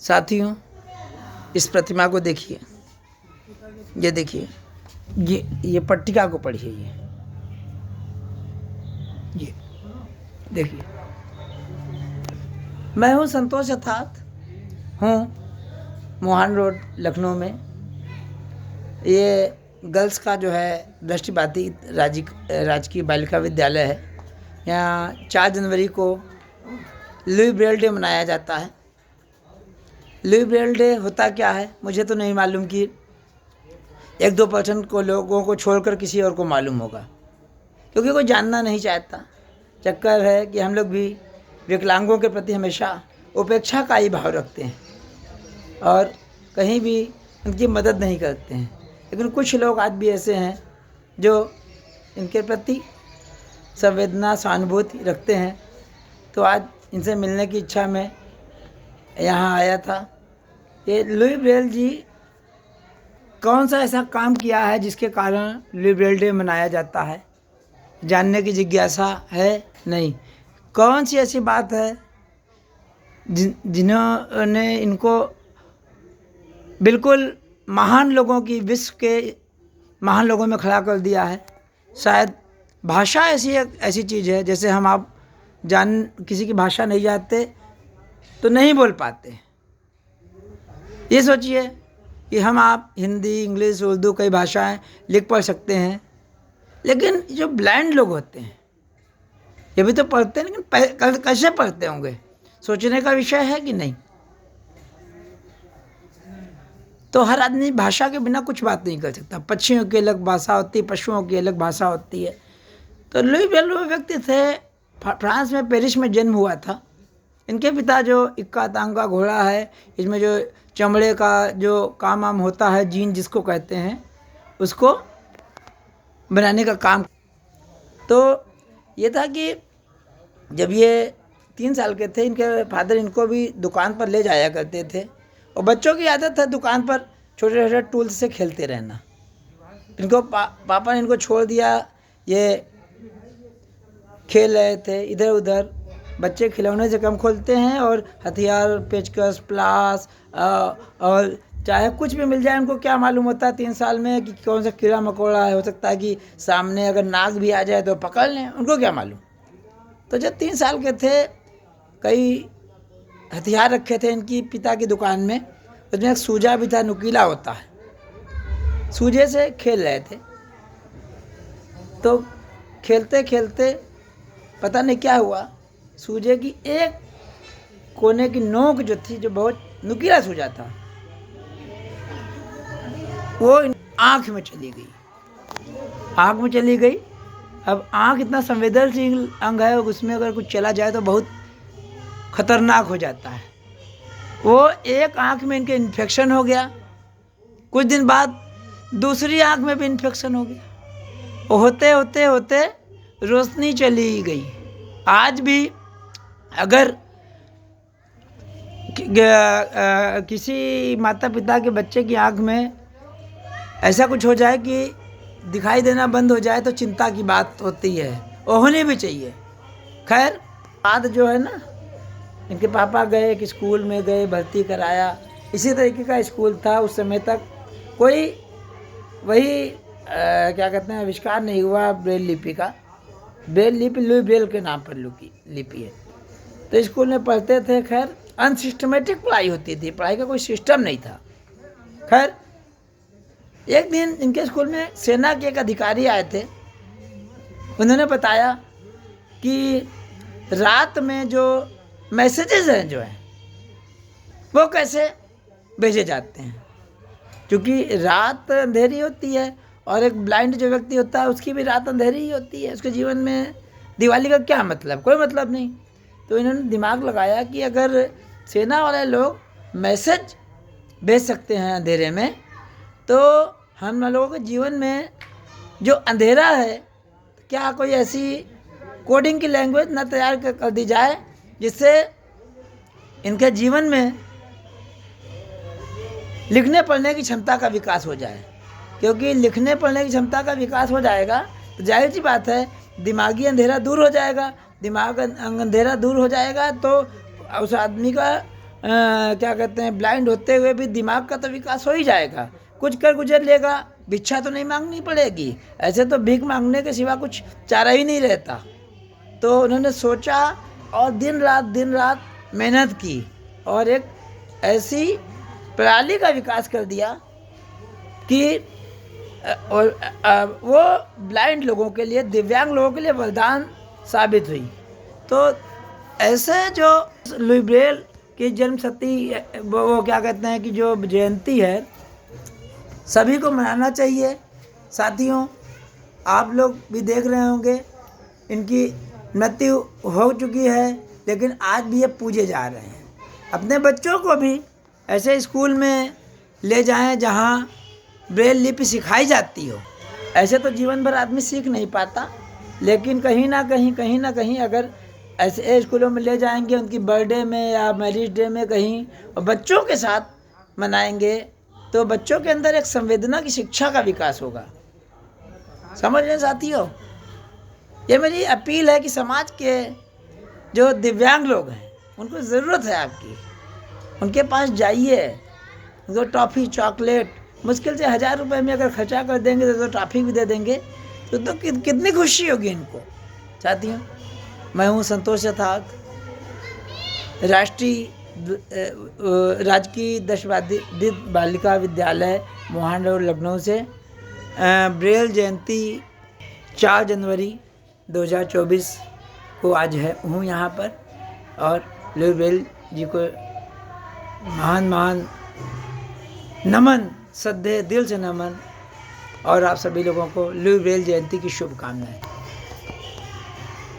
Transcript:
साथियों, इस प्रतिमा को देखिए, ये देखिए, ये पट्टिका को पढ़िए, ये देखिए। मैं हूँ संतोष अर्थात, हूँ मोहान रोड लखनऊ में। ये गर्ल्स का जो है दृष्टिबाधी राजकीय बालिका विद्यालय है। यहाँ 4 जनवरी को लुई ब्रेल डे मनाया जाता है। लुई ब्रेल डे होता क्या है मुझे तो नहीं मालूम, कि 1-2% को लोगों को छोड़कर किसी और को मालूम होगा, क्योंकि कोई जानना नहीं चाहता। चक्कर है कि हम लोग भी विकलांगों के प्रति हमेशा उपेक्षा का ही भाव रखते हैं और कहीं भी उनकी मदद नहीं करते हैं। लेकिन कुछ लोग आज भी ऐसे हैं जो इनके प्रति संवेदना सहानुभूति रखते हैं। तो आज इनसे मिलने की इच्छा में यहाँ आया था। ये लुई ब्रेल जी कौन सा ऐसा काम किया है जिसके कारण लुई ब्रेल डे मनाया जाता है, जानने की जिज्ञासा है? नहीं। कौन सी ऐसी बात है जिन्होंने इनको बिल्कुल महान लोगों की, विश्व के महान लोगों में खड़ा कर दिया है? शायद भाषा ऐसी चीज़ है, जैसे हम आप किसी की भाषा नहीं जानते तो नहीं बोल पाते। ये सोचिए कि हम आप हिंदी, इंग्लिश, उर्दू कई भाषाएं लिख पढ़ सकते हैं, लेकिन जो ब्लाइंड लोग होते हैं ये भी तो पढ़ते हैं, लेकिन कैसे पढ़ते होंगे, सोचने का विषय है कि नहीं। तो हर आदमी भाषा के बिना कुछ बात नहीं कर सकता। पक्षियों की अलग भाषा होती है, पशुओं की अलग भाषा होती है। तो लुई ब्रेल वो व्यक्ति थे, फ्रांस में, पेरिस में जन्म हुआ था। इनके पिता जो इक्का तांगा घोड़ा है, इसमें जो चमड़े का जो काम होता है, जीन जिसको कहते हैं, उसको बनाने का काम। तो ये था कि जब ये 3 साल के थे, इनके फादर इनको भी दुकान पर ले जाया करते थे और बच्चों की आदत है दुकान पर छोटे छोटे टूल्स से खेलते रहना। इनको पापा ने इनको छोड़ दिया, ये खेल रहे थे इधर उधर। बच्चे खिलौने से कम खोलते हैं और हथियार, पेचकस, प्लास और चाहे कुछ भी मिल जाए, उनको क्या मालूम होता है 3 साल में कि कौन सा कीड़ा मकोड़ा है। हो सकता है कि सामने अगर नाग भी आ जाए तो पकड़ लें, उनको क्या मालूम। तो जब 3 साल के थे, कई हथियार रखे थे इनकी पिता की दुकान में। उसमें एक सूजा भी था, नुकीला होता है, सूजे से खेल रहे थे। तो खेलते खेलते पता नहीं क्या हुआ, सूजे की एक कोने की नोक जो थी, जो बहुत नुकीला सूजा था, वो आँख में चली गई। आँख में चली गई। अब आँख इतना संवेदनशील अंग है, उसमें अगर कुछ चला जाए तो बहुत खतरनाक हो जाता है। वो एक आँख में इनके इन्फेक्शन हो गया। कुछ दिन बाद दूसरी आँख में भी इन्फेक्शन हो गया। वो होते होते होते रोशनी चली गई। आज भी अगर किसी माता पिता के बच्चे की आँख में ऐसा कुछ हो जाए कि दिखाई देना बंद हो जाए तो चिंता की बात होती है, वो होनी भी चाहिए। खैर, बाद जो है ना, इनके पापा गए, एक स्कूल में गए, भर्ती कराया। इसी तरीके का स्कूल था उस समय तक। कोई वही क्या कहते हैं, आविष्कार नहीं हुआ ब्रेल लिपि का। ब्रेल लिपि लुई ब्रेल के नाम पर लिपि है। तो स्कूल में पढ़ते थे। खैर, अनसिस्टमेटिक पढ़ाई होती थी, पढ़ाई का कोई सिस्टम नहीं था। खैर, एक दिन इनके स्कूल में सेना के एक अधिकारी आए थे। उन्होंने बताया कि रात में जो मैसेजेस हैं जो हैं वो कैसे भेजे जाते हैं, क्योंकि रात अंधेरी होती है और एक ब्लाइंड जो व्यक्ति होता है उसकी भी रात अंधेरी ही होती है। उसके जीवन में दिवाली का क्या मतलब, कोई मतलब नहीं। तो इन्होंने दिमाग लगाया कि अगर सेना वाले लोग मैसेज भेज सकते हैं अंधेरे में, तो हम लोगों के जीवन में जो अंधेरा है, क्या कोई ऐसी कोडिंग की लैंग्वेज ना तैयार कर दी जाए जिससे इनके जीवन में लिखने पढ़ने की क्षमता का विकास हो जाए। क्योंकि लिखने पढ़ने की क्षमता का विकास हो जाएगा तो जाहिर सी बात है दिमागी अंधेरा दूर हो जाएगा। दिमाग अंधेरा दूर हो जाएगा तो उस आदमी का क्या कहते हैं, ब्लाइंड होते हुए भी दिमाग का तो विकास हो ही जाएगा, कुछ कर गुजर लेगा, भिक्षा तो नहीं मांगनी पड़ेगी, ऐसे तो भीख मांगने के सिवा कुछ चारा ही नहीं रहता। तो उन्होंने सोचा और दिन रात मेहनत की और एक ऐसी प्रणाली का विकास कर दिया कि वो ब्लाइंड लोगों के लिए, दिव्यांग लोगों के लिए वरदान साबित हुई। तो ऐसे जो लुई ब्रेल की जन्म शती, वो क्या कहते हैं कि जो जयंती है, सभी को मनाना चाहिए। साथियों, आप लोग भी देख रहे होंगे, इनकी मृत्यु हो चुकी है, लेकिन आज भी ये पूजे जा रहे हैं। अपने बच्चों को भी ऐसे स्कूल में ले जाएं जहां ब्रेल लिपि सिखाई जाती हो। ऐसे तो जीवन भर आदमी सीख नहीं पाता, लेकिन कहीं ना कहीं अगर ऐसे स्कूलों में ले जाएंगे, उनकी बर्थडे में या मैरिज डे में कहीं, और बच्चों के साथ मनाएंगे, तो बच्चों के अंदर एक संवेदना की शिक्षा का विकास होगा। समझ रहे साथियों, ये मेरी अपील है कि समाज के जो दिव्यांग लोग हैं, उनको ज़रूरत है आपकी, उनके पास जाइए, उनको टॉफ़ी, चॉकलेट, मुश्किल से 1000 रुपये में अगर खर्चा कर देंगे तो टॉफ़ी भी दे देंगे, तो कितनी खुशी होगी इनको। साथियों, मैं हूँ संतोष यथार्थ, राजकीय दशवादित बालिका विद्यालय मोहान रोड, लखनऊ से। ब्रेल जयंती 4 जनवरी 2024 को आज हूँ यहाँ पर, और लुई ब्रेल जी को महान नमन, श्रद्धेय दिल से नमन, और आप सभी लोगों को लुई ब्रेल जयंती की शुभकामनाएं।